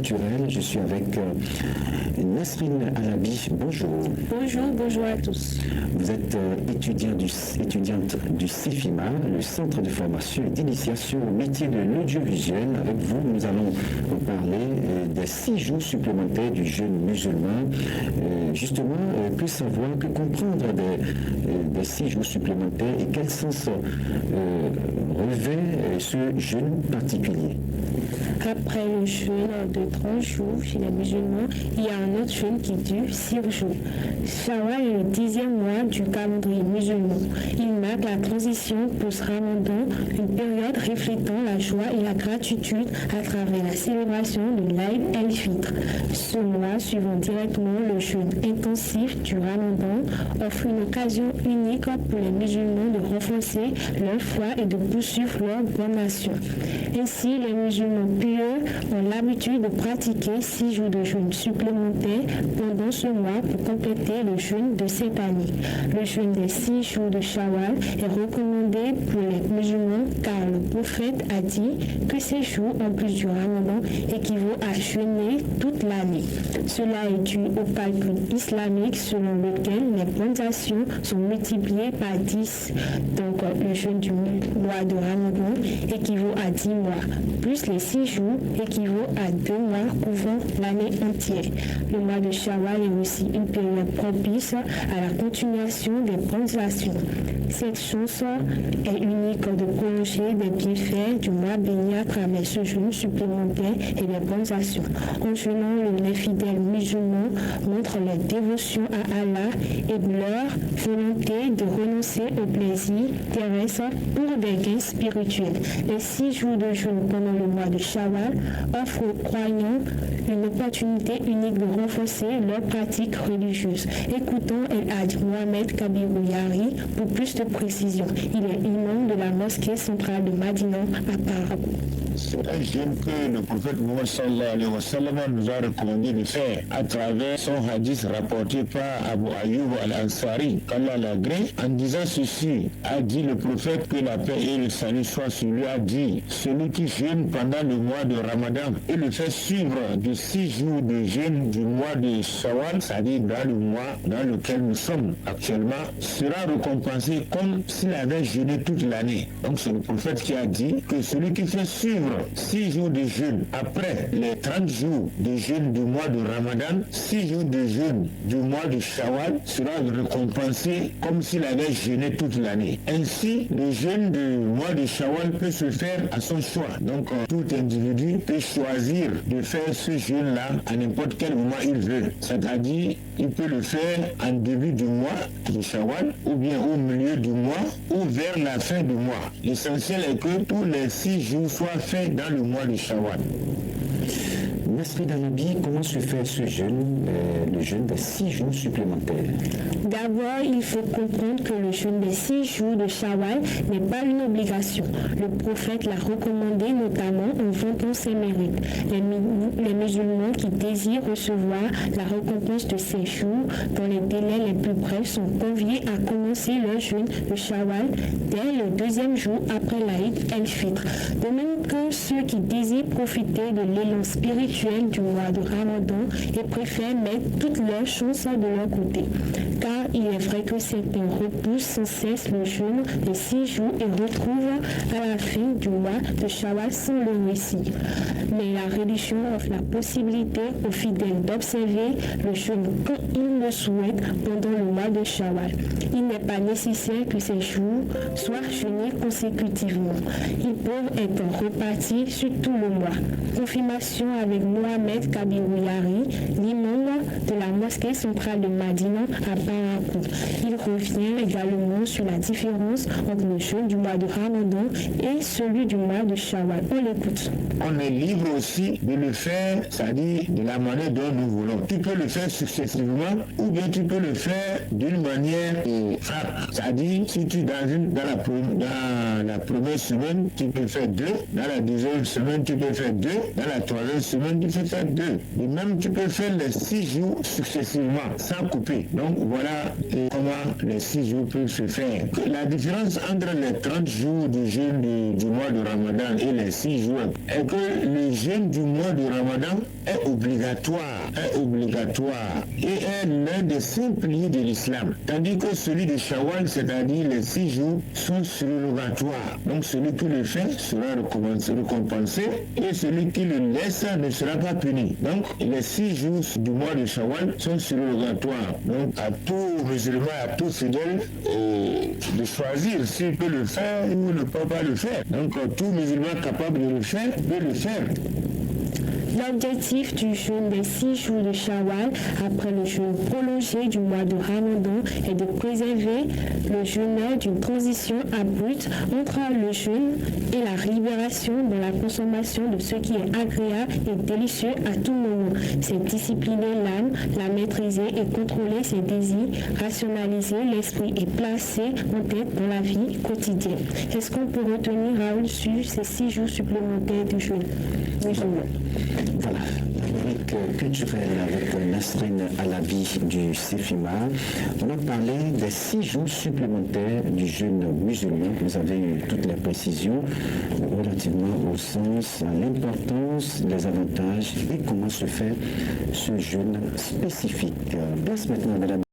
culturelle. Je suis avec Nasrine Alabi. Bonjour. Bonjour à tous. Vous êtes étudiante du CIFIMA, le Centre de formation et d'initiation au métier de l'audiovisuel. Avec vous, nous allons vous parler des 6 jours supplémentaires du jeûne musulman. Justement, que savoir, que comprendre des 6 jours supplémentaires et quel sens revêt ce jeûne particulier? Après le jeûne de 30 jours chez les musulmans, il y a un autre jeûne qui dure 6 jours. Shawwal est le 10e mois du calendrier musulman. Il marque la transition post-Ramadan, une période reflétant la joie et la gratitude à travers la célébration de l'Aïd el-Fitr. Ce mois, suivant directement le jeûne intensif du Ramadan, offre une occasion unique pour les musulmans de renforcer leur foi et de poursuivre leur bonne action. Ainsi, les musulmans pieux ont l'habitude de pratiquer 6 jours de jeûne supplémentaires pendant ce mois pour compléter le jeûne de cette année. Le jeûne des 6 jours de Shawwal est recommandé pour les musulmans car le prophète a dit que ces jours, en plus du Ramadan, équivaut à jeûner toute l'année. Cela est dû au calcul islamique selon lequel les bonnes actions sont multipliées par 10. Donc le jeûne du mois de Ramadan équivaut à 10 mois, plus les 6 jours équivaut à 2 mois couvrant l'année entière. Le mois de Shawwal est aussi une période propice à la continuation des bonnes actions. Cette chance est unique de prolonger des bienfaits du mois béni à travers ce jeûne supplémentaire et les bonnes actions. En jeûnant, les fidèles musulmans montrent leur dévotion à Allah et leur volonté de renoncer au plaisir terrestre pour des gains spirituels. Les 6 jours de jeûne pendant le mois de Shawwal offrent aux croyants une opportunité unique de renforcer leurs pratiques religieuses. Écoutons El Hadj Mohamed Kabirou Yari pour plus de précision. Il est imam de la mosquée centrale de Madina à Parakou. C'est un jeûne que le prophète Mohammed sallallahu alayhi wa sallam nous a recommandé de faire à travers son hadith rapporté par Abu Ayyub al-Ansari, qu'Allah l'agrée. En disant ceci, a dit le prophète, que la paix et le salut soient sur lui, a dit: celui qui jeûne pendant le mois de Ramadan et le fait suivre de 6 jours de jeûne du mois de Shawwal, c'est-à-dire dans le mois dans lequel nous sommes actuellement, sera récompensé comme s'il avait jeûné toute l'année. Donc c'est le prophète qui a dit que celui qui fait suivre 6 jours de jeûne après les 30 jours de jeûne du mois de Ramadan, 6 jours de jeûne du mois de Shawwal sera récompensé comme s'il avait jeûné toute l'année. Ainsi, le jeûne du mois de Shawwal peut se faire à son choix. Donc tout individu peut choisir de faire ce jeûne-là à n'importe quel moment il veut. C'est-à-dire, il peut le faire en début du mois de Shawwal, ou bien au milieu du mois, ou vers la fin du mois. L'essentiel est que tous les 6 jours soient faits dans le mois de Shawwal. Nasrine Alabi, comment se fait ce jeûne, le jeûne des 6 jours supplémentaires? D'abord, il faut comprendre que le jeûne des 6 jours de Shawwal n'est pas une obligation. Le prophète l'a recommandé notamment en vantant ses mérites. Les musulmans qui désirent recevoir la récompense de ces jours dans les délais les plus brefs sont conviés à commencer leur jeûne de Shawwal dès le 2e jour après l'Aïd el-Fitr. De même que ceux qui désirent profiter de l'élan spirituel du mois de Ramadan et préfèrent mettre toutes leurs chances de leur côté. Car il est vrai que certains repoussent sans cesse le jeûne de 6 jours et retrouvent à la fin du mois de Shawwal sans le récit. Mais la religion offre la possibilité aux fidèles d'observer le jeûne quand ils le souhaitent pendant le mois de Shawwal. Il n'est pas nécessaire que ces jours soient jeûnés consécutivement. Ils peuvent être repartis sur tout le mois. Confirmation avec Mohamed Kabirou Yari, l'imam de la mosquée centrale de Madina à Parakou. Il revient également sur la différence entre le jeûne du mois de Ramadan et celui du mois de Shawwal. On l'écoute. On est libre aussi de le faire, c'est-à-dire de la manière dont nous voulons. Tu peux le faire successivement ou bien tu peux le faire d'une manière frappe. C'est-à-dire, si tu dans la première semaine, tu peux faire 2, dans la deuxième semaine, tu peux faire 2, dans la troisième semaine, tu c'est un 2. Et même tu peux faire les 6 jours successivement, sans couper. Donc voilà comment les 6 jours peuvent se faire. La différence entre les 30 jours du jeûne du mois de Ramadan et les 6 jours est que le jeûne du mois de Ramadan est obligatoire et est l'un des 5 piliers de l'islam. Tandis que celui de Shawwal, c'est-à-dire les 6 jours, sont surrogatoires. Donc celui qui le fait sera récompensé et celui qui le laisse ne sera pas puni. Donc les 6 jours du mois de Shawwal sont surrogatoires. Donc à tout musulman, à tout fidèle, de choisir s'il peut le faire ou ne peut pas le faire. Donc tout musulman capable de le faire peut le faire. L'objectif du jeûne des 6 jours de Shawwal après le jeûne prolongé du mois de Ramadan est de préserver le jeûneur d'une transition abrupte entre le jeûne et la libération dans la consommation de ce qui est agréable et délicieux à tout moment. C'est discipliner l'âme, la maîtriser et contrôler ses désirs, rationaliser l'esprit et placer en tête dans la vie quotidienne. Est-ce qu'on peut retenir, Raoul, sur ces 6 jours supplémentaires de jeûne musulman? Voilà, la rubrique culturelle avec Nasrine Alabi du CEFIMA. On a parlé des 6 jours supplémentaires du jeûne musulman. Vous avez eu toutes les précisions relativement au sens, à l'importance, les avantages et comment se fait ce jeûne spécifique. Place maintenant, mesdames.